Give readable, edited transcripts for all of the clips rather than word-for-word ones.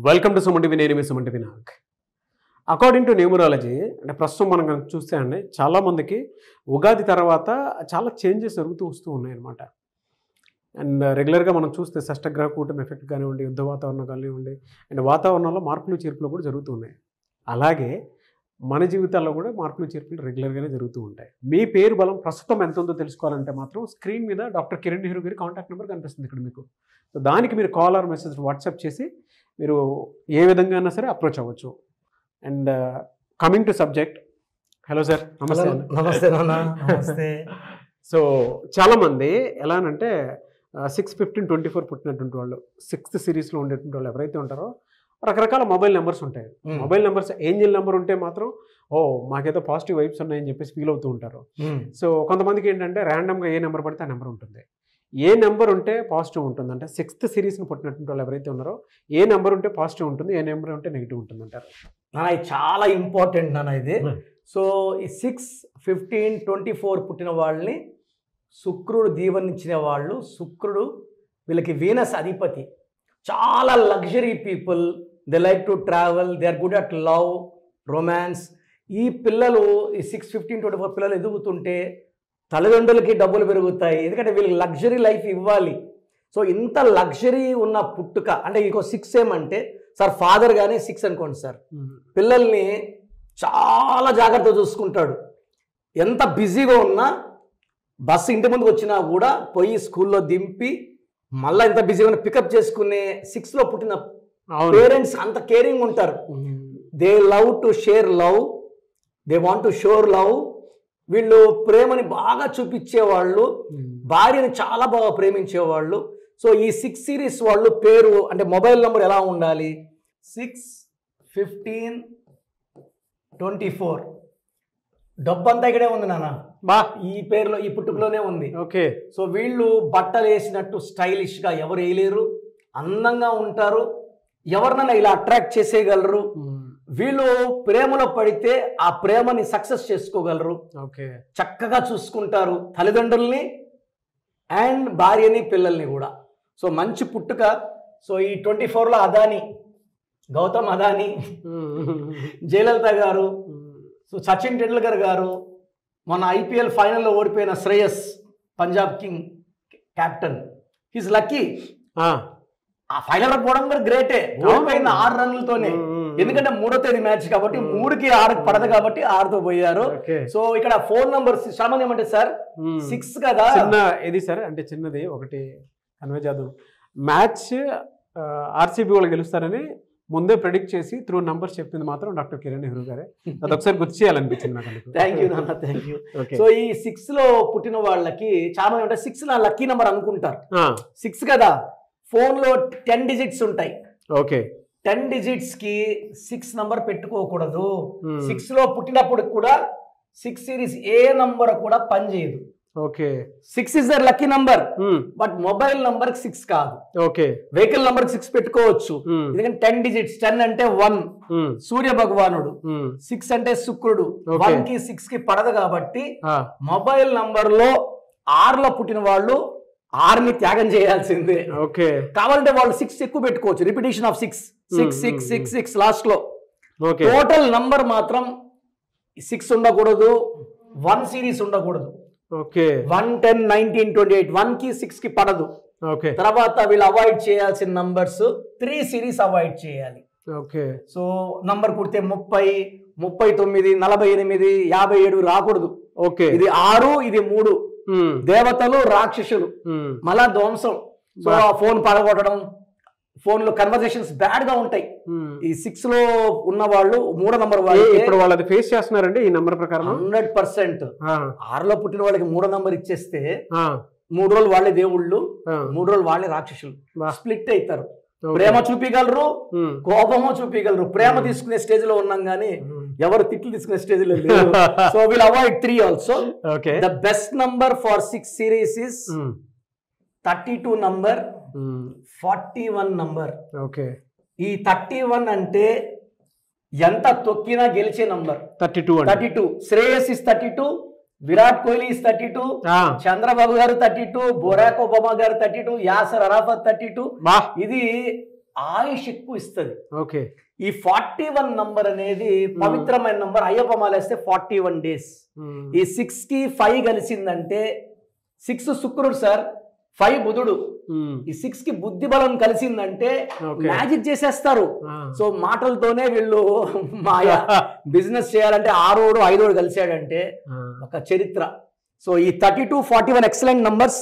Welcome to Suman TV. నేను మీ Suman TV Nag. According to numerology అంటే ప్రస్తుతం మనం కనుక చూస్తే అండి చాలామందికి ఉగాది తర్వాత చాలా చేంజెస్ జరుగుతూ వస్తూ ఉన్నాయి అన్నమాట. అండ్ రెగ్యులర్గా మనం చూస్తే షష్టగ్రహ కూటమి ఎఫెక్ట్ కానివ్వండి, యుద్ధ వాతావరణం కానివ్వండి, అండ్ వాతావరణంలో మార్పులు చేర్పులు కూడా జరుగుతూ ఉన్నాయి. అలాగే మన జీవితాల్లో కూడా మార్పులు చేర్పులు రెగ్యులర్గానే జరుగుతూ ఉంటాయి. మీ పేరు బలం ప్రస్తుతం ఎంత ఉందో తెలుసుకోవాలంటే మాత్రం స్క్రీన్ మీద డాక్టర్ కిరణ్ నెహ్రూ గారి కాంటాక్ట్ నెంబర్ కనిపిస్తుంది ఇక్కడ మీకు. సో దానికి మీరు కాల్ ఆర్ మెసేజ్ వాట్సాప్ చేసి మీరు ఏ విధంగా అయినా సరే అప్రోచ్ అవ్వచ్చు. And coming to subject, hello sir. నమస్తే. నమస్తే నాన్న. నమస్తే. సో చాలామంది ఎలా అంటే 6/15/24 పుట్టినటువంటి వాళ్ళు, 6th సిరీస్లో ఉండేటువంటి వాళ్ళు ఎవరైతే ఉంటారో రకరకాల మొబైల్ నెంబర్స్ ఉంటాయి. మొబైల్ నెంబర్స్ ఏంజిల్ నెంబర్ ఉంటే మాత్రం మాకేదో పాజిటివ్ వైబ్స్ ఉన్నాయని చెప్పేసి ఫీల్ అవుతూ ఉంటారు. సో కొంతమందికి ఏంటంటే ర్యాండమ్గా ఏ నెంబర్ పడితే ఆ నెంబర్ ఉంటుంది. ఏ నెంబర్ ఉంటే పాజిటివ్ ఉంటుంది అంటే 6th సిరీస్ని పుట్టినటువంటి వాళ్ళు ఎవరైతే ఉన్నారో ఏ నెంబర్ ఉంటే పాజిటివ్ ఉంటుంది, ఏ నెంబర్ ఉంటే నెగిటివ్ ఉంటుంది అంటారు. నాన్న ఇది చాలా ఇంపార్టెంట్ నాన్న ఇది. సో ఈ 6/15/24 పుట్టిన వాళ్ళని శుక్రుడు దీవెనిచ్చిన వాళ్ళు. శుక్రుడు వీళ్ళకి వీనస్ అధిపతి. చాలా luxury people, they like to travel, they are good at love, romance. ఈ పిల్లలు ఈ 6/15/24 పిల్లలు ఎదుగుతుంటే తల్లిదండ్రులకి డబ్బులు పెరుగుతాయి, ఎందుకంటే వీళ్ళకి లగ్జరీ లైఫ్ ఇవ్వాలి. సో ఇంత లగ్జరీ ఉన్న పుట్టుక అంటే ఇంకో 6 ఏమంటే సార్ ఫాదర్ కానీ 6 అనుకోండి సార్, పిల్లల్ని చాలా జాగ్రత్తగా చూసుకుంటాడు. ఎంత బిజీగా ఉన్నా బస్సు ఇంటి ముందుకు వచ్చినా కూడా పోయి స్కూల్లో దింపి మళ్ళీ ఎంత బిజీగా ఉన్నా పికప్ చేసుకునే 6లో పుట్టిన పేరెంట్స్ అంత కేరింగ్ ఉంటారు. They love to share love, they want to shower love. వీళ్ళు ప్రేమని బాగా చూపించేవాళ్ళు, భార్యని చాలా బాగా ప్రేమించేవాళ్ళు. సో ఈ 6 సిరీస్ వాళ్ళు పేరు అంటే మొబైల్ నెంబర్ ఎలా ఉండాలి? 6/15/24. డబ్బంతా ఇక్కడే ఉంది నాన్న, ఈ పేరులో ఈ పుట్టుకలోనే ఉంది. ఓకే. సో వీళ్ళు బట్టలు వేసినట్టు స్టైలిష్గా ఎవరు వేయలేరు, అందంగా ఉంటారు, ఎవరినైనా ఇలా అట్రాక్ట్ చేసేయగలరు. వీళ్ళు ప్రేమలో పడితే ఆ ప్రేమని సక్సెస్ చేసుకోగలరు. ఓకే. చక్కగా చూసుకుంటారు తల్లిదండ్రుల్ని అండ్ భార్యని పిల్లల్ని కూడా. సో మంచి పుట్టుక. సో ఈ 24లో అదాని, గౌతమ్ అదాని, జయలలిత గారు, సో సచిన్ టెండూల్కర్ గారు, మన IPL ఫైనల్లో ఓడిపోయిన Shreyas, Punjab king captain, he's lucky. ఆ ఫైనల్ పోవడం కూడా గ్రేటే. ఓడిపోయిన 6 రన్లతోనే, ఎందుకంటే 3వ తేదీ మ్యాచ్ కాబట్టి 3కి 6 పడదు కాబట్టి 6తో పోయారు. సో ఇక్కడ ఫోన్ నంబర్ సామాన్యం ఏమంటే సార్ 6 కదా. చిన్న ఇది సార్ అంటే చిన్నది ఒకటి కన్వే చేద్దాం. మ్యాచ్ RCB వాళ్ళు గెలుస్తారని ముందే ప్రెడిక్ట్ చేసి త్రూ నంబర్స్ చెప్పింది మాత్రం డాక్టర్ కిరణ్ నెహ్రూ గారే. అది ఒకసారి గుర్తు చేయాలనిపించింది నాకు. థ్యాంక్ యూ నాన్న, థ్యాంక్ యూ. సో ఈ 6లో పుట్టిన వాళ్ళకి చాలా మంది 6 నా లక్కీ నెంబర్ అనుకుంటారు. 6 కదా, ఫోన్లో 10 డిజిట్స్ ఉంటాయి. ఓకే. 10 డిజిట్స్ కి 6 నంబర్ పెట్టుకోకూడదు. 6లో పుట్టినప్పుడు కూడా 6 సిరీస్ ఏ నంబర్ కూడా పనిచేయదు. Okay. 6 is their lucky number, but mobile number 6 కాదు. ఓకే. వెహికల్ నంబర్ 6 పెట్టుకోవచ్చు, ఎందుకంటే 10 డిజిట్స్. 10 అంటే 1 సూర్య భగవానుడు, 6 అంటే శుక్రుడు, 1 కి 6 కి పడదు కాబట్టి మొబైల్ నంబర్ లో 6లో పుట్టిన వాళ్ళు 6ని త్యాగం చేయాల్సిందే. ఓకే. కావాలంటే వాళ్ళు 6 ఎక్కువ పెట్టుకోవచ్చు, రిపిటేషన్ ఆఫ్ 6 6 6 6 6 లాస్ట్ లో. టోటల్ నంబర్ మాత్రం 6 ఉండకూడదు, 1 సిరీస్ ఉండకూడదు. ఓకే. 1 10 19 28 1 కి 6 కి పడదు. ఓకే. తర్వాత వీళ్ళు అవాయిడ్ చేయాల్సిన నంబర్స్ 3 సిరీస్ అవాయిడ్ చేయాలి. ఓకే. సో నంబర్ పుడితే 30 39 48 57 రాకూడదు. ఓకే. ఇది 6, ఇది 3. దేవతలు, రాక్షసులు, మళ్ళా ధ్వంసం. సో ఆ ఫోన్ పడగొట్టడం, ఫోన్ లో కన్వర్సేషన్స్ బ్యాడ్ గా ఉంటాయి. ఈ 6లో ఉన్న వాళ్ళు 3వ నంబర్ వాళ్ళు ఇప్పుడు వాళ్ళది ఫేస్ చేస్తున్నారండి ఈ నంబర్ ప్రకారం 100%. 6లో పుట్టిన వాళ్ళకి 3వ నంబర్ ఇచ్చేస్తే 3 రోజులు వాళ్ళే దేవుళ్ళు, 3 రోజులు వాళ్ళే రాక్షసులు. స్ప్లిట్ అవుతారు. ప్రేమ చూపించగలరు, కోపము చూపించగలరు. ప్రేమ తీసుకునే స్టేజ్ లో ఉన్నాం కానీ ఎవరు తిట్లు తీసుకునే స్టేజ్ లో లేదు. So will avoid 3 also. The best number for 6 series is 32 number, 41 number. Okay. ఈ 31 అంటే ఎంత తొక్కినా గెలిచే number. 32 Shreyas is 32, Virat Kohli is 32, Chandrababu గారు 32, బొరాక్ ఒబామా గారు 32, యాసర్ అరాఫత్ 32. ఇది ఆయుష్ ఎక్కువ ఇస్తుంది. ఓకే. ఈ 41 నంబర్ అనేది పవిత్రమైన నంబర్. అయ్యప్ప మాలేస్తే 41 డేస్. ఈ 6కి 5 కలిసిందంటే 6 శుక్రుడు సార్, 5 బుధుడు. ఈ 6కి బుద్ధి బలం కలిసిందంటే మ్యాజిక్ చేసేస్తారు. సో మాటలతోనే వీళ్ళు మాయా బిజినెస్ చేయాలంటే 6 5 కలిసాడంటే ఒక చరిత్ర. సో ఈ 32 41 excellent numbers.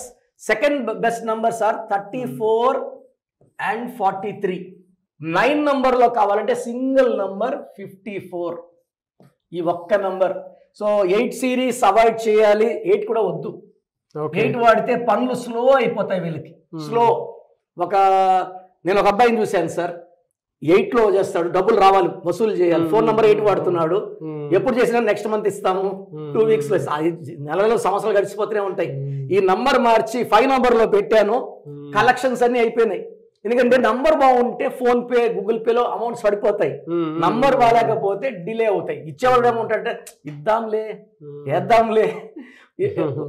Second best numbers are 34 and 43. 9 నంబర్లో కావాలంటే సింగిల్ నంబర్ 54, ఈ ఒక్క నంబర్. సో 8 సిరీస్ అవాయిడ్ చేయాలి. 8 కూడా వద్దు. 8 వాడితే పనులు స్లో అయిపోతాయి వీళ్ళకి. స్లో. నేను ఒక అబ్బాయిని చూశాను సార్, 8లో చేస్తాడు, డబ్బులు రావాలి, వసూలు చేయాలి, ఫోన్ నెంబర్ 8 వాడుతున్నాడు. ఎప్పుడు చేసినా నెక్స్ట్ మంత్ ఇస్తాము, 2 వీక్స్లో, నెలలో సంవత్సరాలు గడిచిపోతూనే ఉంటాయి. ఈ నంబర్ మార్చి 5 నంబర్లో పెట్టాను, కలెక్షన్స్ అన్ని అయిపోయినాయి. ఎందుకంటే నంబర్ బాగుంటే ఫోన్ పే, గూగుల్ పేలో అమౌంట్స్ పడిపోతాయి. నంబర్ బాగాలేకపోతే డిలే అవుతాయి. ఇచ్చేవాళ్ళు ఏమంటే ఇద్దాంలే, వేద్దాంలే,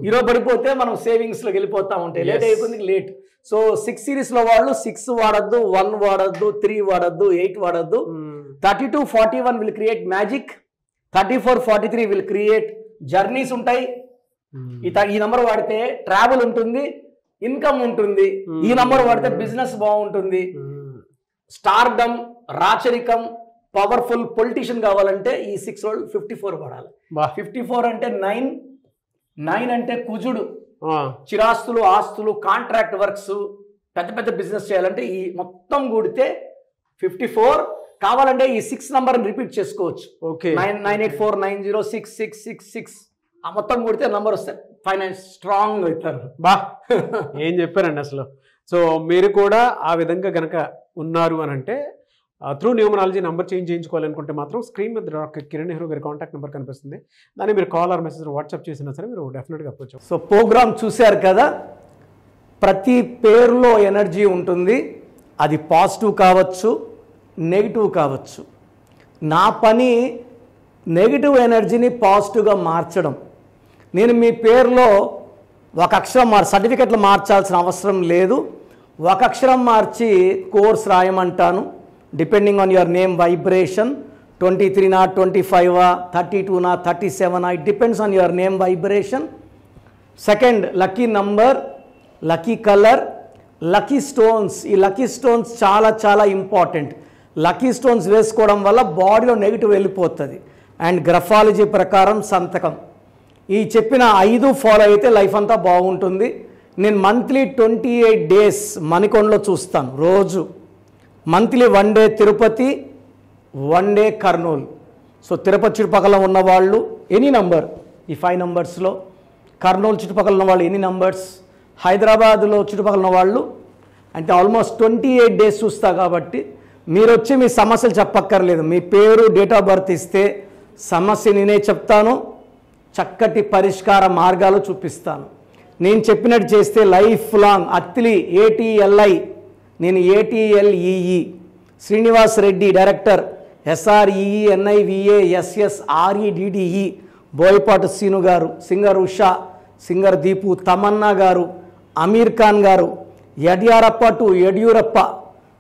ఈరోజు పడిపోతే మనం సేవింగ్స్ లోకి వెళ్ళిపోతా ఉంటాయి. లేట్ అయిపోయింది, లేట్. సో 6 సిరీస్లో వాళ్ళు 6 వాడద్దు, 1 వాడద్దు, 3 వాడద్దు, 8 వాడద్దు. 32 41 will create magic. 34 43 will create journeys ఉంటాయి. ఈ నంబర్ వాడితే ట్రావెల్ ఉంటుంది, ఇన్కమ్ ఉంటుంది. ఈ నంబర్ వాడితే బిజినెస్ బాగుంటుంది. స్టార్డమ్, రాచరికం, పవర్ఫుల్ పొలిటీషియన్ కావాలంటే ఈ 6 రోజులు 54 వాడాలి. 54 అంటే 9 అంటే కుజుడు. చిరాస్తులు, ఆస్తులు, కాంట్రాక్ట్ వర్క్స్, పెద్ద పెద్ద బిజినెస్ చేయాలంటే ఈ మొత్తం కూడితే 54 కావాలంటే ఈ 6 నంబర్ని రిపీట్ చేసుకోవచ్చు. 9849066666 ఆ మొత్తం కూడితే నంబర్ వస్తాయి. ఫైనాన్స్ స్ట్రాంగ్ అవుతారు. ఏం చెప్పారండి అసలు. సో మీరు కూడా ఆ విధంగా గనక ఉన్నారు అని అంటే త్రూ న్యూమరాలజీ నెంబర్ చేంజ్ చేయించుకోవాలనుకుంటే మాత్రం స్క్రీన్ మీద డాక్టర్ కిరణ్ నెహ్రూ గారి కాంటాక్ట్ నెంబర్ కనిపిస్తుంది. దాన్ని మీరు కాల్ ఆర్ మెసేజ్ వాట్సాప్ చేసినా సరే మీరు డెఫినెట్గా అప్రోచ్. సో ప్రోగ్రామ్ చూశారు కదా, ప్రతి పేరులో ఎనర్జీ ఉంటుంది. అది పాజిటివ్ కావచ్చు, నెగిటివ్ కావచ్చు. నా పని నెగిటివ్ ఎనర్జీని పాజిటివ్గా మార్చడం. నేను మీ పేరులో ఒక అక్షరం సర్టిఫికెట్లు మార్చాల్సిన అవసరం లేదు. ఒక అక్షరం మార్చి కోర్స్ రాయమంటాను. Depending on your name vibration, 23 25 32 37, it depends on your name vibration. Second, lucky number, lucky colour, lucky stones. ఈ లక్కీ స్టోన్స్ చాలా చాలా ఇంపార్టెంట్. లక్కీ స్టోన్స్ వేసుకోవడం వల్ల బాడీలో నెగిటివ్ వెళ్ళిపోతుంది. అండ్ గ్రఫాలజీ ప్రకారం సంతకం. ఈ చెప్పిన 5 ఫాలో అయితే లైఫ్ అంతా బాగుంటుంది. నేను మంత్లీ 28 డేస్ మణికొండలో చూస్తాను రోజు. Monthly 1 day Tirupati, 1 day Kurnool. So Tirupati చుట్టుపక్కల ఉన్నవాళ్ళు ఎనీ నంబర్, ఈ 5 నంబర్స్లో, కర్నూలు చుట్టుపక్కల ఉన్న వాళ్ళు ఎనీ నంబర్స్, హైదరాబాద్లో చుట్టుపక్కల ఉన్న వాళ్ళు అంటే ఆల్మోస్ట్ 28 డేస్ చూస్తా. కాబట్టి మీరు వచ్చి మీ సమస్యలు చెప్పక్కర్లేదు. మీ పేరు, డేట్ ఆఫ్ బర్త్ ఇస్తే సమస్య నేనే చెప్తాను, చక్కటి పరిష్కార మార్గాలు చూపిస్తాను. నేను చెప్పినట్టు చేస్తే లైఫ్ లాంగ్. అత్తిలి ATLI, నేను ATLEE, Srinivas Reddy director, SREENIVASSREDDE, Boyapati Seenu garu, singer Usha, singer Deepu, Tamannaah garu, Aamir Khan గారు, యడ్యారప్ప టు యడ్యూరప్ప.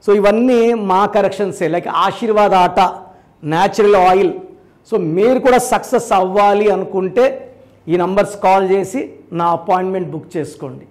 సో ఇవన్నీ మా కరెక్షన్సే. లైక్ ఆశీర్వాద్ ఆట, న్యాచురల్ ఆయిల్. సో మీరు కూడా సక్సెస్ అవ్వాలి అనుకుంటే ఈ నంబర్స్ కాల్ చేసి నా అపాయింట్మెంట్ బుక్ చేసుకోండి.